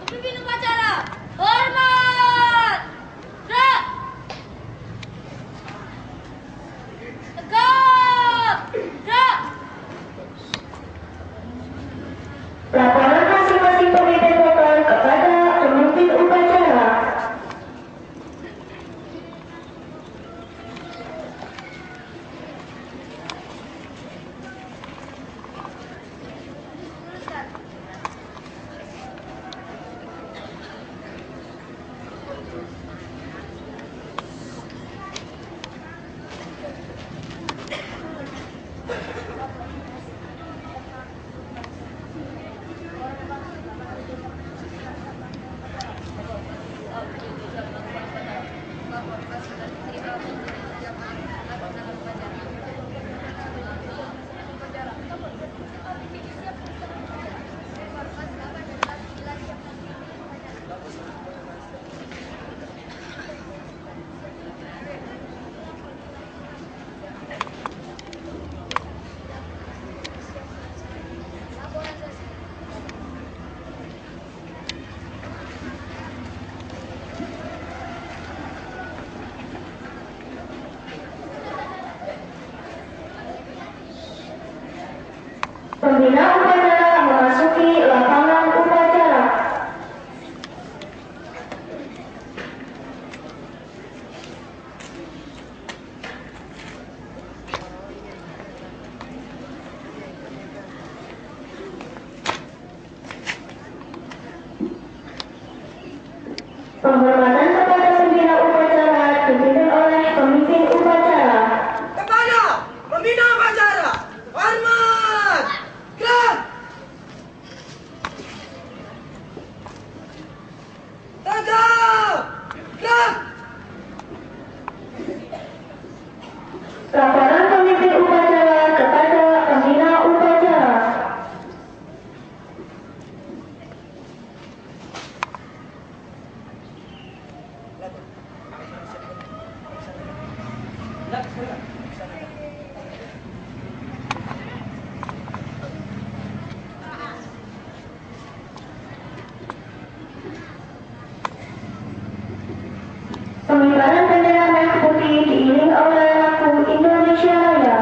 Pemimpin upacara, hormat. Gerak. Tegap. Gerak. Laporan masing-masing pemimpin kota kepada pemimpin upacara. Pembina upacara memasuki lapangan upacara. Penghormatan kepada pembina upacara dipimpin oleh pemimpin upacara. Kepada pembina upacara, hormat. Gerak. Tegap. Gerak. Laporan pemimpin upacara kepada pembina upacara. Pengibaran bendera merah putih diiringi oleh lagu Indonesia Raya.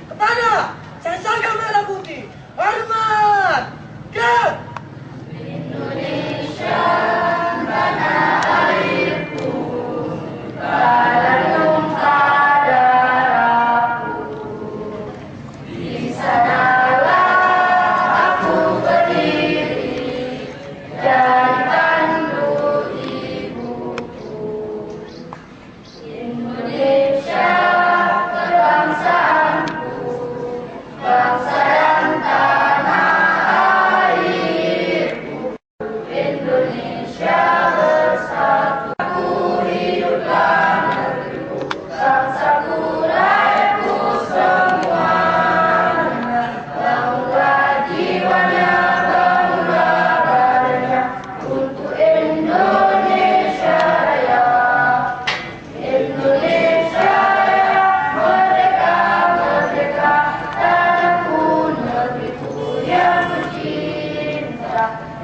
Kepada Sasaka Merah Putih, hormat. Gerak.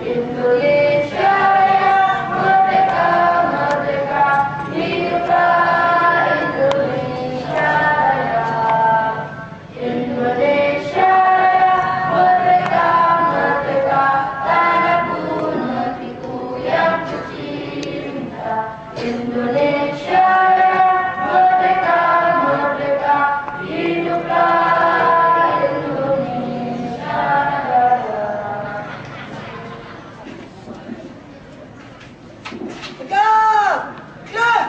Indonesia yang merdeka. Tegak! Gerak!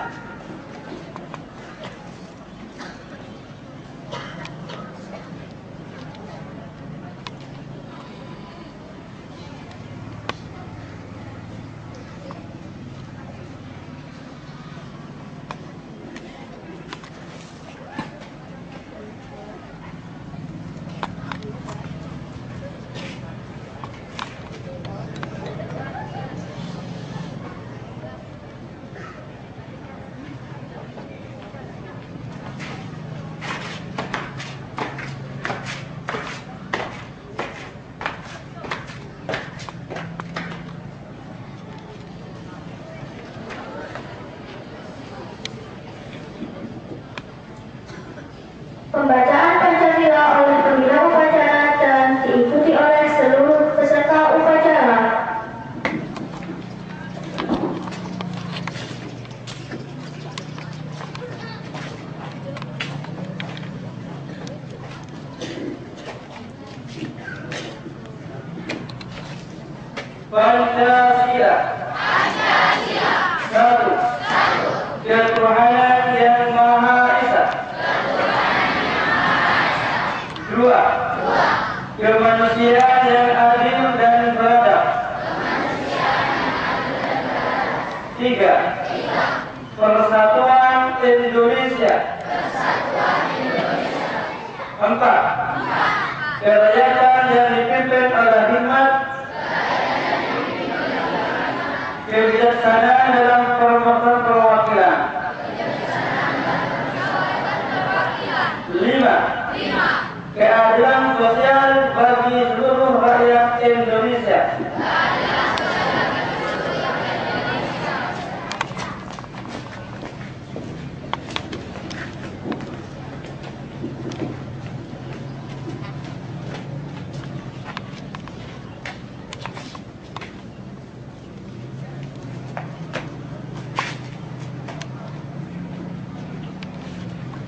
Pembacaan Pancasila oleh pembina upacara dan diikuti oleh seluruh peserta upacara. Pancasila. Satu. Ketuhanan yang Maha Esa. Dua. Kemanusiaan yang adil dan beradab. Tiga. Persatuan Indonesia. Empat. Kerakyatan yang dipimpin oleh hikmat, kebijaksanaan dalam permohonan perwakilan. Lima. Keadilan sosial bagi seluruh rakyat Indonesia.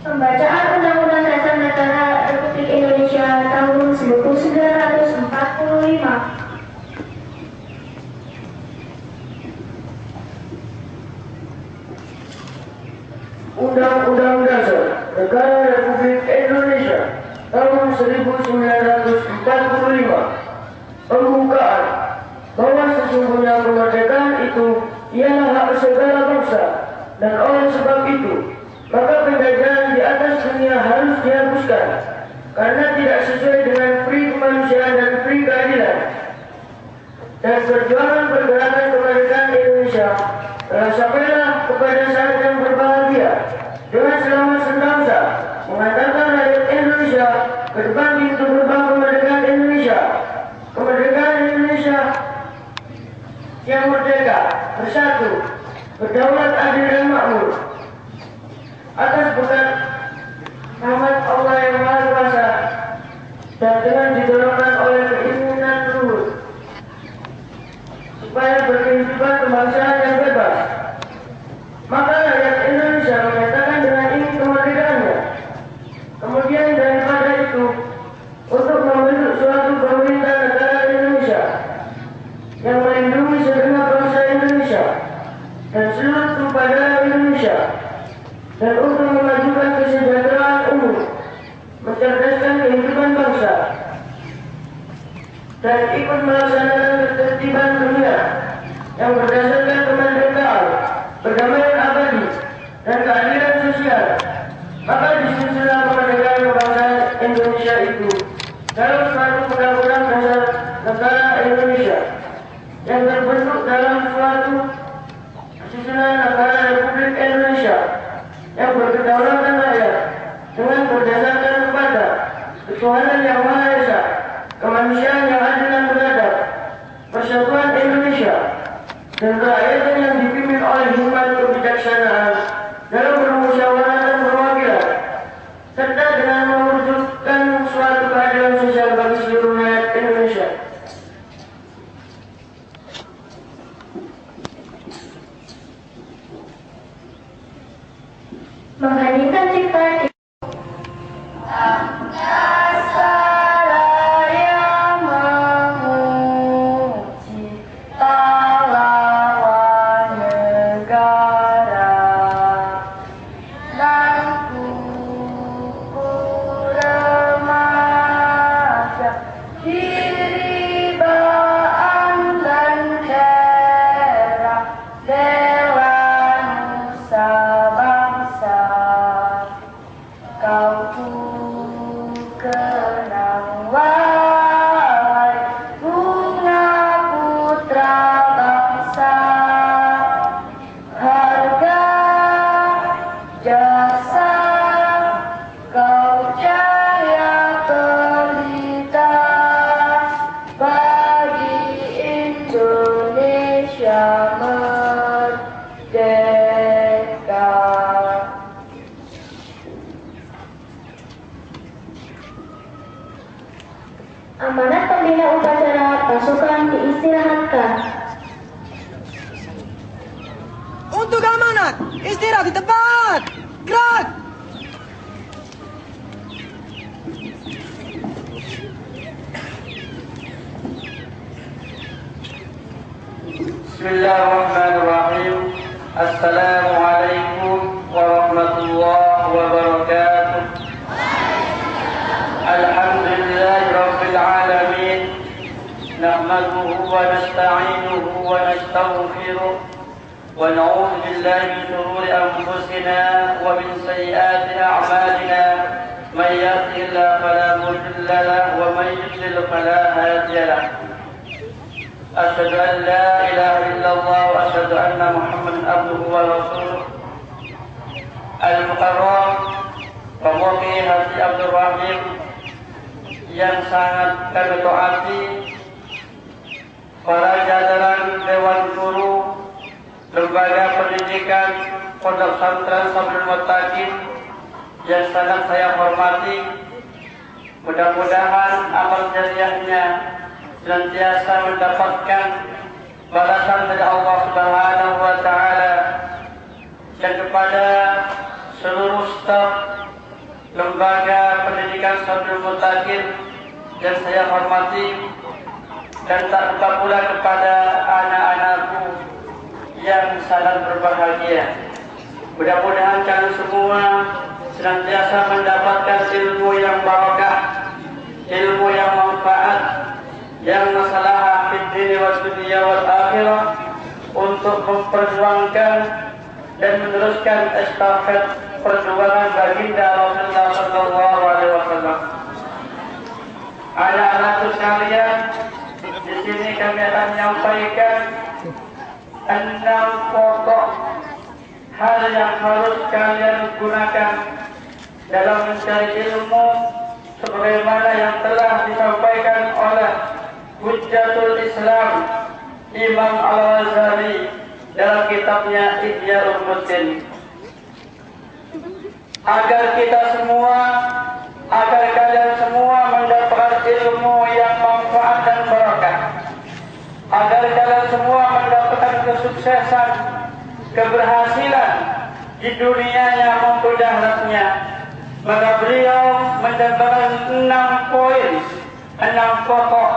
Pembacaan Undang-Undang Dasar Negara Republik Indonesia tahun 1945. Undang-Undang Dasar Negara Republik Indonesia tahun 1945. Pembukaan bahwa sesungguhnya kemerdekaan itu ialah hak segala bangsa, dan oleh sebab itu maka penjajahan di atas dunia harus dihapuskan karena tidak sesuai dengan pri kemanusiaan dan pri keadilan. Dan perjuangan pergerakan kemerdekaan Indonesia telah sampailah kepada saat yang berbahagia dengan selamat sentosa mengantarkan rakyat Indonesia ke depan pintu gerbang kemerdekaan Indonesia. Kemerdekaan Indonesia yang merdeka, bersatu, berdaulat, adil dan makmur. Atas berkat rahmat Allah yang Maha Kuasa dan dengan didorongkan oleh keinginan luhur supaya berkehidupan kebangsaan yang bebas, maka rakyat Indonesia menyatakan dengan ini kemerdekaannya. Kemudian daripada itu, untuk membentuk suatu pemerintah negara Indonesia yang melindungi segenap bangsa Indonesia dan seluruh tumpah darah Indonesia, dan untuk memajukan kesejahteraan umum, mencerdaskan kehidupan bangsa, dan ikut melaksanakan ketertiban dunia yang berdasarkan kemerdekaan, perdamaian abadi, dan keadilan sosial. Maka disusunlah kemerdekaan bangsa Indonesia itu dalam suatu undang-undang dasar negara Indonesia yang terbentuk dalam suatu susunan negara Republik Indonesia yang berkedaulatan rakyat dengan berdasarkan kepada ketuhanan yang Maha Esa, kemanusiaan yang adil dan beradab, persatuan Indonesia, dan rakyat yang dipimpin oleh hikmat kebijaksanaan dalam bermusyawarah dan merdeka. Amanat pembina upacara pasukan diistirahatkan. Untuk amanat, istirahat di tempat. Gerak. Bismillahirrahmanirrahim. Assalamualaikum warahmatullahi wabarakatuh. Alhamdulillahi rabbil alamin. Nahmaduhu wa nasta'inuhu wa nastaghfiruh. Wa na'udzu billahi min shururi anfusina wa min sayyiati a'malina. May yahdihillahu fala mudilla lahu wa may yudlil fala hadiya lahu. Asyhadu an la ilaha illallah wa asyhadu anna Muhammadan abduhu wa rasuluh. Al-Mukarram Pemuki Haji Abdul Rahim yang sangat kami taati, para jajaran Dewan Guru Lembaga Pendidikan Pondok Pesantren Sabilul Muttaqin yang sangat saya hormati. Mudah-mudahan amal jariahnya senantiasa mendapatkan balasan dari Allah Subhanahu wa taala, dan kepada seluruh staf Lembaga Pendidikan Sabilul Muttaqin yang saya hormati, dan tak lupa pula kepada anak-anakku yang sangat berbahagia. Mudah-mudahan kalian semua senantiasa mendapatkan ilmu yang barakah, ilmu yang manfaat, yang masalah fid wa dunya wal akhirah, untuk memperjuangkan dan meneruskan estafet perjuangan baginda Rasulullah sallallahu alaihi wasallam. Anak-anakku sekalian, di sini kami akan menyampaikan 6 pokok hal yang harus kalian gunakan dalam mencari ilmu, sebagaimana yang telah disampaikan oleh Hujjatul Islam Imam Al-Ghazali dalam kitabnya Ihya Ulumuddin, agar kita semua, agar kalian semua mendapatkan ilmu yang manfaat dan barakah, agar kalian semua mendapatkan kesuksesan, keberhasilan di dunianya maupun di akhiratnya. Maka beliau menambahkan 6 poin, 6 pokok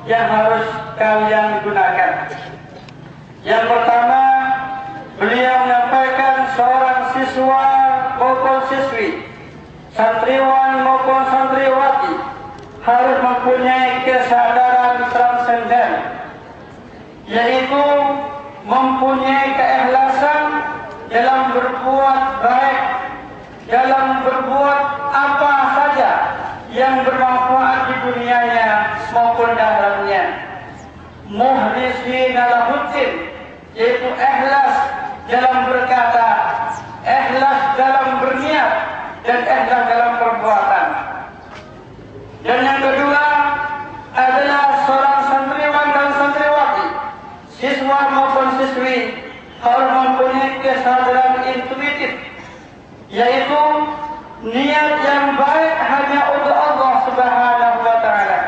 yang harus kalian gunakan. Yang pertama, beliau menyampaikan seorang siswa maupun siswi, santriwan maupun santriwati, harus mempunyai kesadaran transenden, yaitu mempunyai keikhlasan dalam berbuat baik, dalam berbuat apa saja yang bermanfaat di dunianya maupun di akhiratnya. Mukhlisina lahuddin, yaitu ikhlas dalam berkata, ikhlas dalam berniat, dan ikhlas dalam perbuatan. Dan yang kedua adalah seorang santriwan dan santriwati, siswa maupun siswi, harus mempunyai kesadaran intuitif, yaitu niat yang baik hanya untuk Allah Subhanahu wa taala,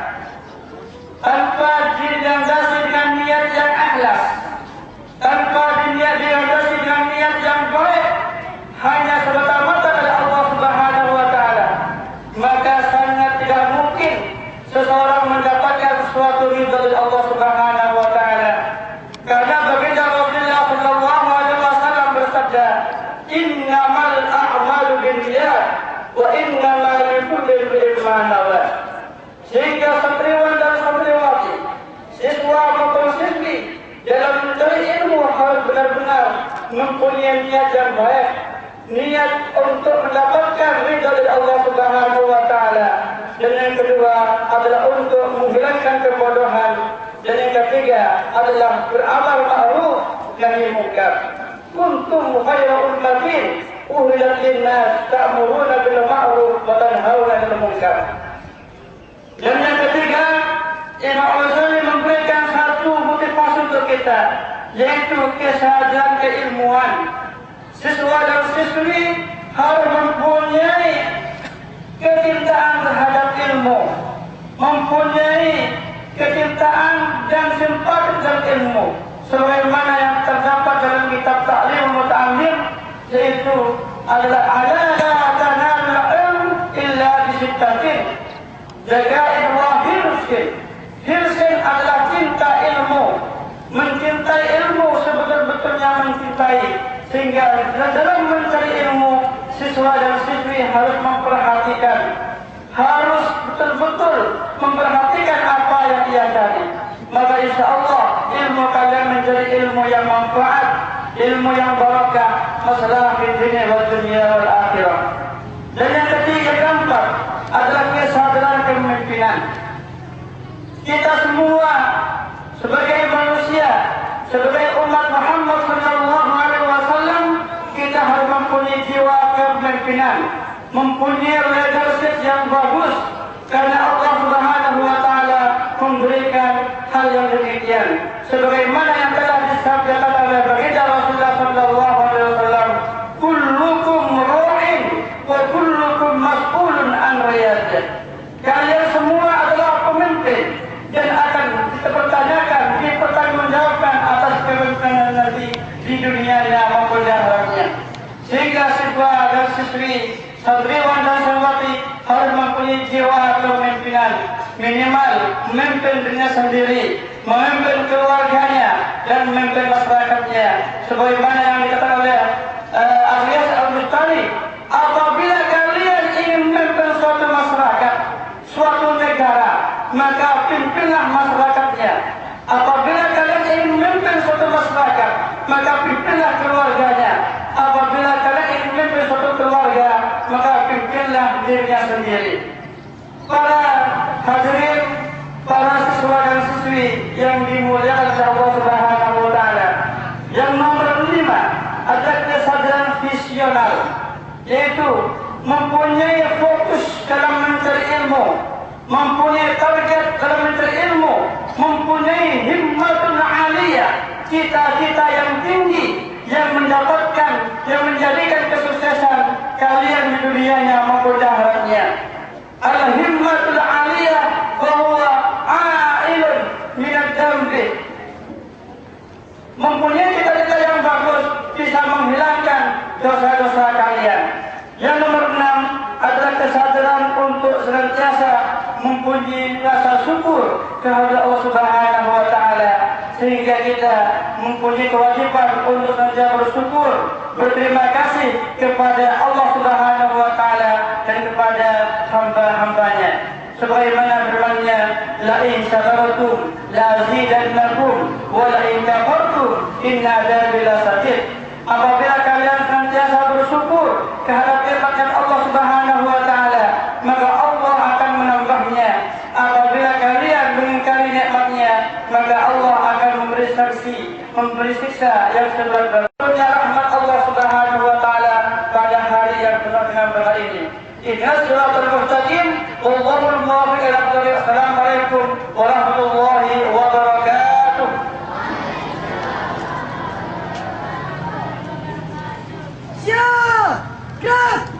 tanpa dilandasi dengan niat yang ikhlas, tanpa dilandasi dengan niat yang baik hanya semata-mata dari Allah Subhanahu wa taala, maka sangat tidak mungkin seseorang mendapatkan sesuatu ridha dari Allah Subhanahu wa taala. Karena baginda Rasulullah sallallahu alaihi wasallam bersabda, "Innamal a'malu binniyat wa innamal likulli imrin ma nawa." Sehingga santriwan dan santriwati, siswa maupun siswi, dalam mencari ilmu harus benar-benar mempunyai niat yang baik, niat untuk mendapatkan ridha dari Allah Subhanahu wa taala. Dan yang kedua adalah untuk menghilangkan kebodohan. Dan yang ketiga adalah beramal ma'ruf nahi munkar. Kuntum khayra ummatin ukhrijat lin-nas ta'muruna bil ma'ruf wa tanhauna 'anil munkar. Dan yang ketiga, Imam Al-Ghazali memberikan satu motivasi untuk kita, yaitu kesadaran keilmuan. Siswa dan siswi harus mempunyai kecintaan terhadap ilmu, mempunyai kecintaan dan simpati terhadap ilmu, sebagaimana yang terdapat dalam kitab Ta'lim wa Ta'lim, yaitu adalah ala la tanalul ilm illa bisittatin, jagain wa hirsin. Hirsin adalah cinta ilmu, mencintai ilmu sebetul-betulnya mencintai, sehingga dalam mencari ilmu siswa dan siswi harus memperhatikan, harus betul-betul memperhatikan apa yang ia cari. Maka insya Allah ilmu kalian menjadi ilmu yang manfaat, ilmu yang barakah, masalah di dunia wal dunia wal akhirah. Dan yang ketiga, keempat adalah kesadaran kepemimpinan. Kita semua sebagai manusia, sebagai umat Muhammad SAW, kita harus mempunyai jiwa kepemimpinan, mempunyai leadership yang bagus, karena Allah Subhanahu wa Ta'ala memberikan hal yang demikian. Sebagaimana yang telah disabdakan oleh baginda Rasulullah SAW, kullukum ra'in wa kullukum mas'ulun an ra'iyatih. Kalian semua adalah pemimpin dan akan dipertanyakan, dipertanggungjawabkan atas kepemimpinan nanti di dunia maupun di akhiratnya. Sehingga siswa dan siswi, santriwan dan santriwati harus mempunyai jiwa kepemimpinan, minimal memimpin dirinya sendiri, memimpin keluarganya dan memimpin masyarakatnya. Sebagaimana yang dikatakan oleh Alyas Al-Bustani, apabila kalian ingin memimpin suatu masyarakat, suatu negara, maka pimpinlah masyarakatnya. Apabila kalian ingin memimpin suatu masyarakat, maka pimpinlah keluarganya. Apabila kalian ingin memimpin suatu keluarga, maka pimpinlah dirinya sendiri. Para hadirin, para siswa dan siswi yang dimuliakan oleh Allah Subhanahu wa Ta'ala, yang nomor 5 adalah kesadaran visional, yaitu mempunyai fokus dalam mencari ilmu, mempunyai target dalam mencari ilmu, mempunyai himmatun aliyah, cita-cita yang tinggi yang mendapatkan, yang menjadikan kesuksesan kalian di dunianya maupun di akhiratnya. Al-himmatul aliyah bahwa a'ilun minad dambi, mempunyai cita-cita yang bagus bisa menghilangkan dosa-dosa kalian. Yang nomor 6 adalah kesadaran untuk senantiasa mempunyai rasa syukur kepada Allah Subhanahu wa Ta'ala, sehingga kita mempunyai kewajiban untuk senantiasa bersyukur, berterima kasih kepada Allah Subhanahu wa Ta'ala dan kepada hamba-hambanya. Sebagaimana firman-Nya, la in syakartum la azidannakum wa la in kafartum inna adzabi lasadid. Apabila kalian senantiasa bersyukur terhadap nikmat Allah Subhanahu wa Ta'ala, maka Allah akan menambahnya. Apabila kalian mengingkari nikmatnya, maka Allah akan memberi sanksi, memberi siksa yang seberat-beratnya. Rahmat Allah Subhanahu wa Ta'ala pada hari yang penuh dengan berkah ini. Ihdinas siratal mustaqim, wallahul muwaffiq ila aqwamit. Assalamualaikum warahmatullahi wabarakatuh. Siap! Gerak!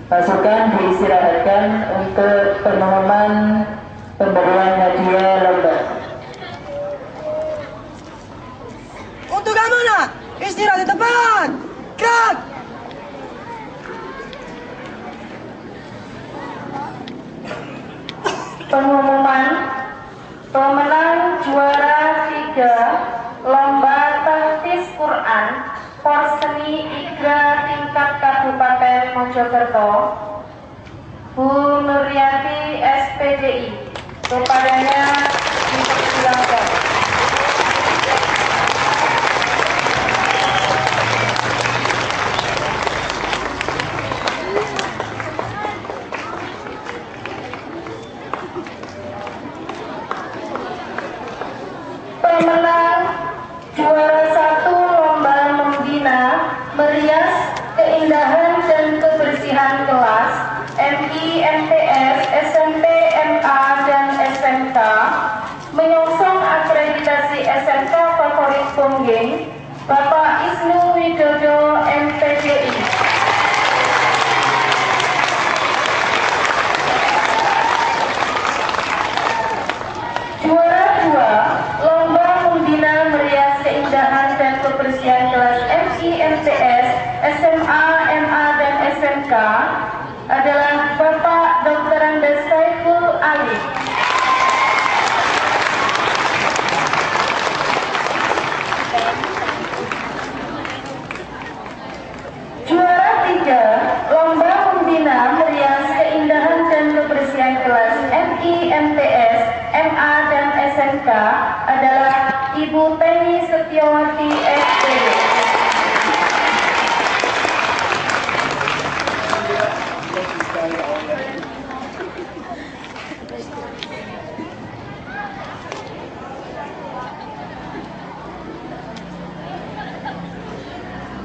Pasukan diistirahatkan untuk pengumuman pemberian hadiah lomba. Untuk keamanan, istirahat di tempat. Gerak. Pengumuman pemenang juara 3 Lomba Tahfiz Quran Porseni Igra tingkat Kabupaten Mojokerto, Bu Nuryati SPDI. Kepadanya dipersilakan. Pemenang juara 1 Lomba Membina Merias Keindahan dan Kebersihan Kelas MI, MTS, SMP, MA, dan SMK menyongsong akreditasi SMK favorit Pongging, Bapak Isnu Widodo MPDI. Juara 2 Lomba Membina Merias Keindahan dan Kebersihan Kelas MI, MTS, SMA, MA, dan SMK adalah Bapak Dr. Andes Saiful Ali. Juara 3 Lomba Membina Merias Keindahan dan Kebersihan Kelas MI, MTS, MA, dan SMK adalah Ibu Teni Setiawati SPD.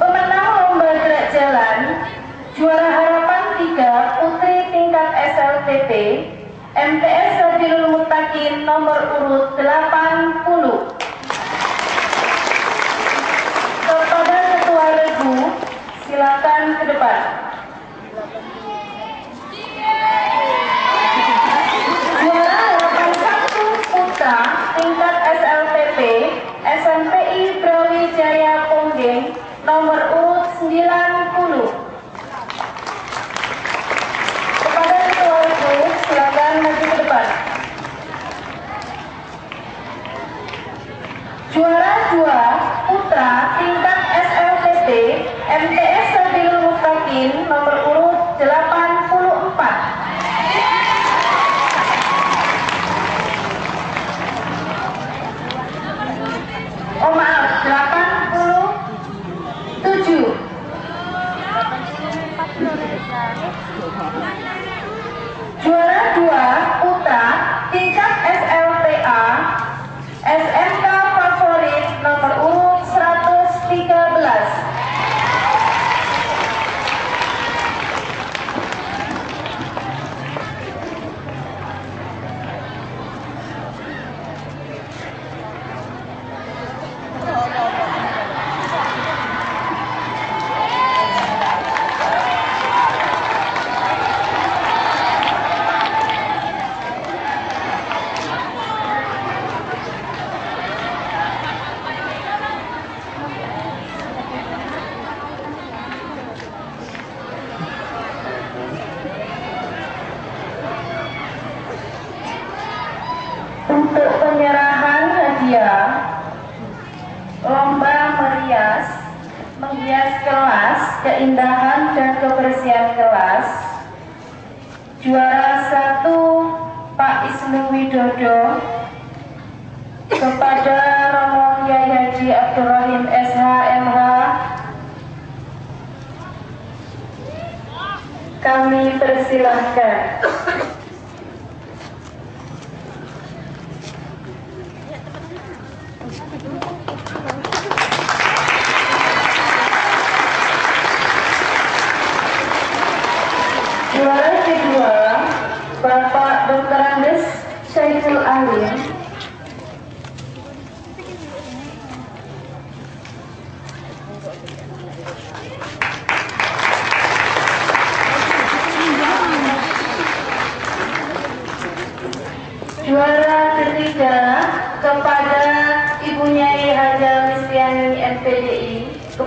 Pemenang Lomba Gerak Jalan Juara Harapan 3 Putri tingkat SLTP MTS Sabilul Mutakin nomor urut 80. Kepada Ketua Regu, silakan ke depan. Juara Harapan 1 Putra tingkat SLTP SMPI Brawijaya Pongging nomor urut 90. Kepada Ketua Regu, silakan maju ke depan. Juara 2 Putra tingkat SLTP MTS Sabilul Mutakin nomor urut 84. Oh maaf, 87. Juara 2 Putra tingkat SLTA SMK favorit nomor urut 113. Untuk penyerahan hadiah Lomba Menghias Kelas Keindahan dan Kebersihan Kelas Juara 1 Pak Isnu Widodo kepada Romo Kyai Haji Abdurrahim SH MH kami persilahkan. Juara kedua Bapak Dr. Andes Saiful Alim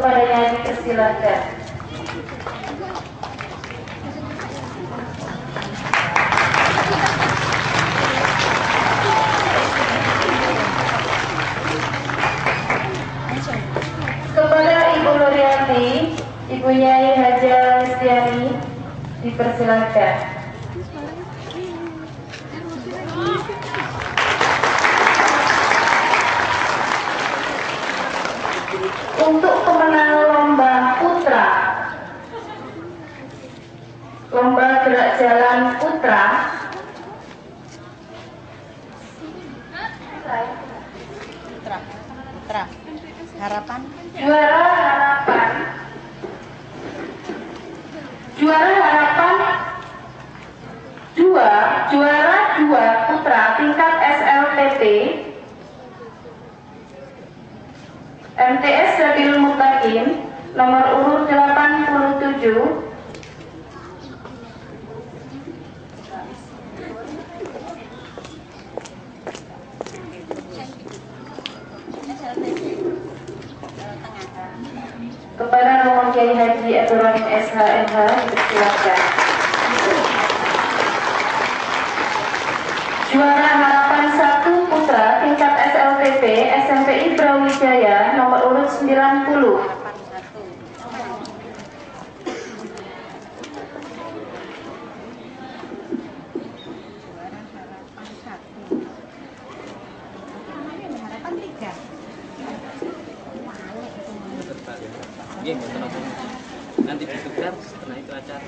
kepadanya dipersilakan. Kepada Ibu Nuriati, Ibu Nyai Haja Listiani, dipersilakan. Untuk pemenang lomba putra, lomba gerak jalan putra, Harapan juara 2 putra tingkat SLTP MTS Sabilul Muttaqin nomor urut 87 kepada Romo Kiai Haji Abdurrahim SHMH, dipersilakan. Juara harapan 1 putra tingkat SLTP SMPI Brawijaya nomor urut 90. Nanti ditukar setelah itu acara.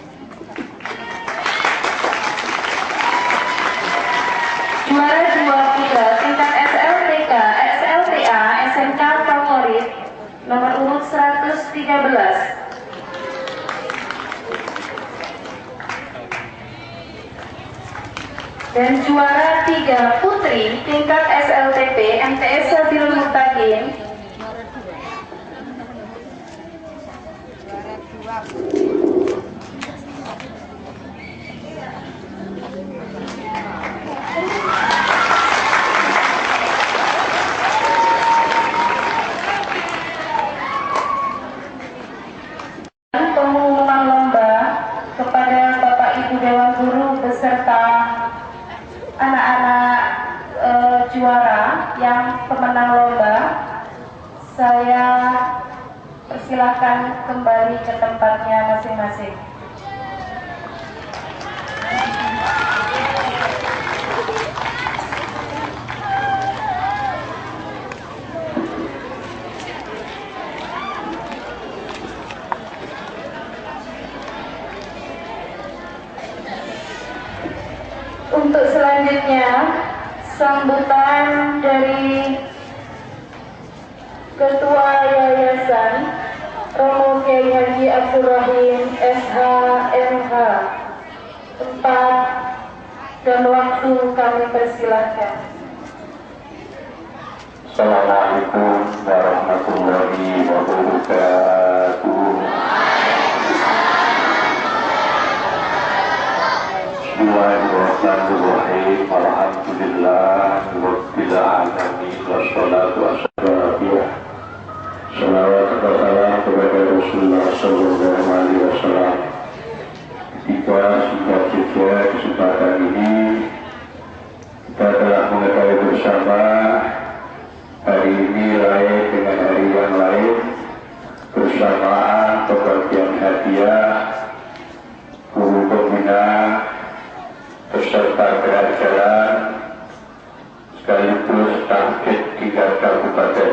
Juara 2 putra tingkat SLTK, SLTA, SMK favorit nomor urut 113. Dan juara 3 putri tingkat SLTP MTS Sabilul Muttaqin pengumuman lomba kepada Bapak Ibu Dewan Guru beserta anak-anak juara yang pemenang lomba. Saya persilakan kembali ke tempatnya masing-masing. Untuk selanjutnya, sambutan dari Ketua Yayasan Romo Kiai Haji Abdurrahim SHMH. Tempat dan waktu kami persilahkan. Assalamualaikum warahmatullahi wabarakatuh. Bismillahirrahmanirrahim. Alhamdulillah rabbil alamin wassalatu wassalamu salawat wa salam kepada Rasulullah sallallahu alaihi wasallam. Ketika singkat saja kesempatan ini kita telah mengetahui bersama hari ini lain dengan hari yang lain bersamaan pembagian hadiah guru pembina peserta gerak jalan sekaligus target 3 kabupaten.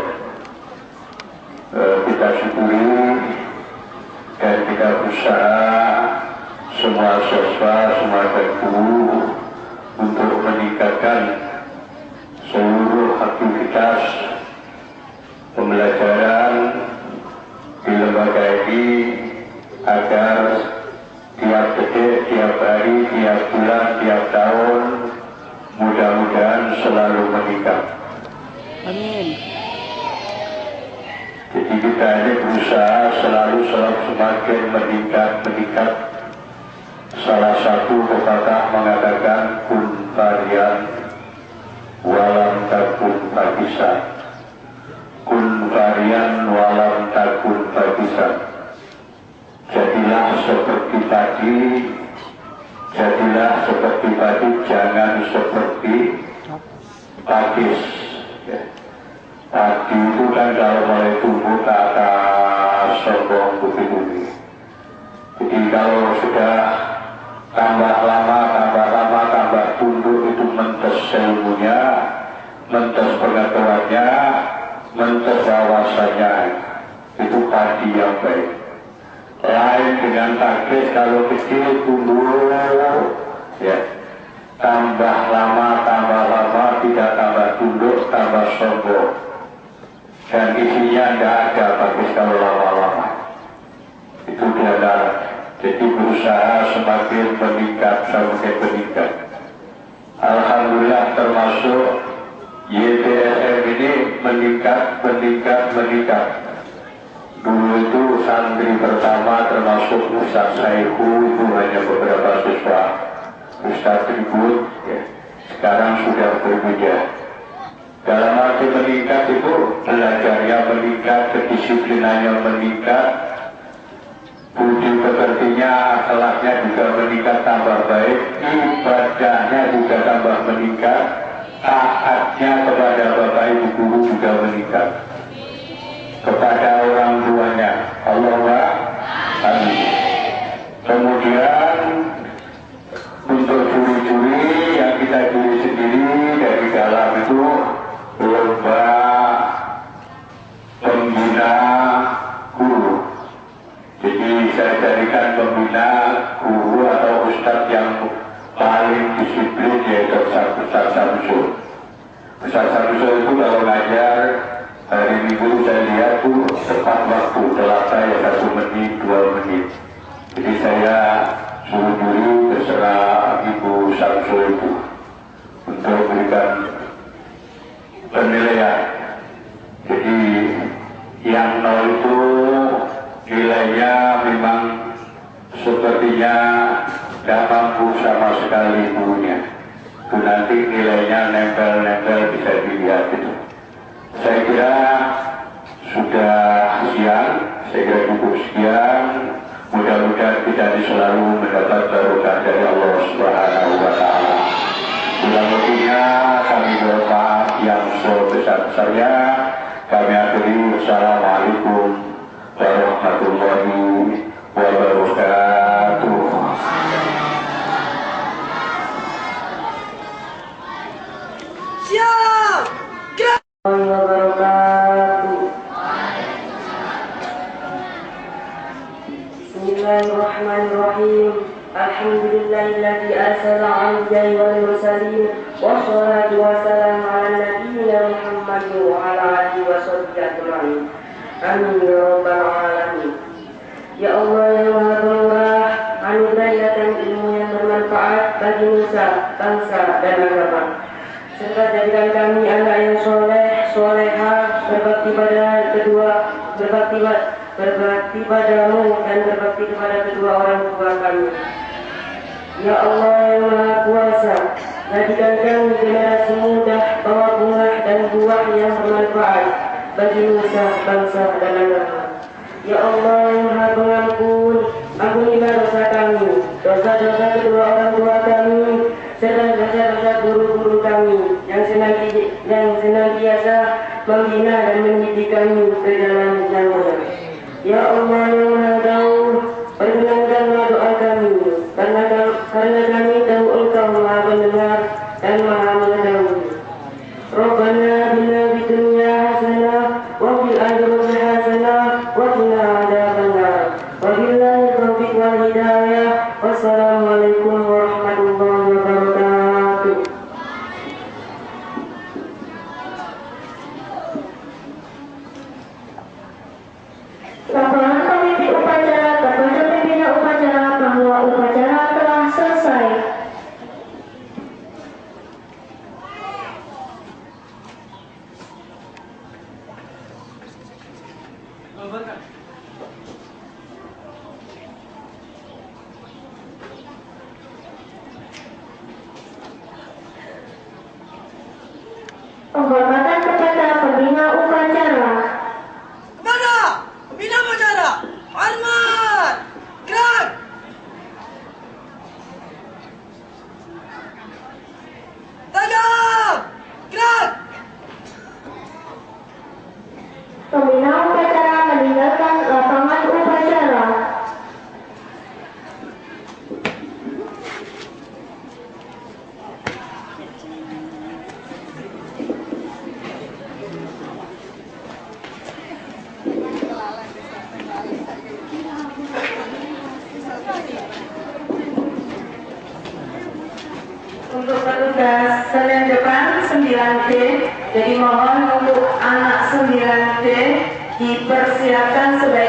Kita syukuri dan kita berusaha semua siswa, semua guru untuk meningkatkan seluruh aktivitas pembelajaran di lembaga ini agar tiap detik, tiap hari, tiap bulan, tiap tahun mudah-mudahan selalu meningkat. Amin. Jadi kita ini berusaha selalu semakin meningkat. Salah satu pepatah mengatakan kun varian walam takun fakisan. Kun varian walam takun fakisan. Islam. Jadilah seperti tadi, jangan seperti pakis. Ya. Tadi itu kan kalau mulai tumbuh ke atas sombong begini. Jadi kalau sudah tambah lama, tambah tunduk itu mentes ilmunya, mentes pengetahuannya, mentes wawasannya, itu padi yang baik. Lain dengan takis kalau kecil tumbuh, ya, tambah lama, tidak tambah tunduk, tambah sombong, dan isinya tidak ada takis kalau lama-lama. Itu dia darah. Jadi berusaha semakin meningkat. Alhamdulillah termasuk YTSM ini meningkat. Dulu itu santri pertama termasuk Ustaz Saihu itu hanya beberapa siswa, Ustaz Tribut, ya. Sekarang sudah berbeda. Dalam arti meningkat itu belajarnya meningkat, kedisiplinannya meningkat, budi pekertinya, akhlaknya juga meningkat tambah baik, ibadahnya juga tambah meningkat, taatnya kepada bapak ibu guru juga meningkat, kepada orang tuanya. Allahumma amin. Kemudian untuk curi-curi yang kita curi sendiri dari dalam itu lomba pembina guru. Jadi saya jadikan pembina guru atau ustadz yang paling disiplin yaitu Ustadz Samsul. Ustadz Samsul itu kalau ngajar hari Minggu saya lihat tuh tepat waktu, telat saya 1 menit, 2 menit. Jadi saya suruh dulu terserah Ibu Samsul itu untuk memberikan penilaian. Jadi yang 0 itu nilainya memang sepertinya tidak mampu sama sekali gurunya. Itu nanti nilainya nempel-nempel bisa dilihat itu. Saya kira sudah siang, saya kira cukup sekian. Mudah-mudahan kita selalu mendapat barokah dari Allah Subhanahu wa Ta'ala. Mudah-mudahan kami berdoa yang sebesar-besarnya. Kami akhiri. Assalamualaikum warahmatullahi wabarakatuh. Siap! Gerak! Bismillahirrahmanirrahim. Alhamdulillahilladzi arsala 'abdahu wal mursalin wassalatu wassalamu ala nabiyyina Muhammad wa ala alihi washabbihi ajma'in. Amin ya rabbal alamin. Ya Allah yang Maha Pemurah, anugerahikan ilmu yang bermanfaat bagi nusa, bangsa dan agama. Serta jadikan kami anak yang soleh, solehah, berbakti padamu dan berbakti kepada kedua orang tua kami. Ya Allah yang Maha Kuasa, jadikan kami generasi muda, bawa bunga dan buah yang bermanfaat bagi nusa, bangsa dan agama. Ya Allah yang Maha Pengampun, ampunilah dosa kami, dosa-dosa kedua orang tua kami, serta dosa-dosa guru-guru kami yang senantiasa membina dan mendidik kami ke jalan yang benar. Ya Allah yang Maha Tahu, perkenankanlah doa kami, karena kami tahu Engkau Maha Mendengar dan Maha Mengetahui. Rabbana atina fid dunya hasanah wa fil akhirati hasanah wa qina adzabannar. Wabillahi taufiq wal hidayah. Wassalamualaikum warahmatullahi wabarakatuh. Laporan komite upacara kepada pimpinan upacara bahwa upacara telah selesai. Penghormatan kepada pembina upacara. Kepada pembina upacara pada Senin depan 9D. Jadi mohon untuk anak 9D dipersiapkan sebaik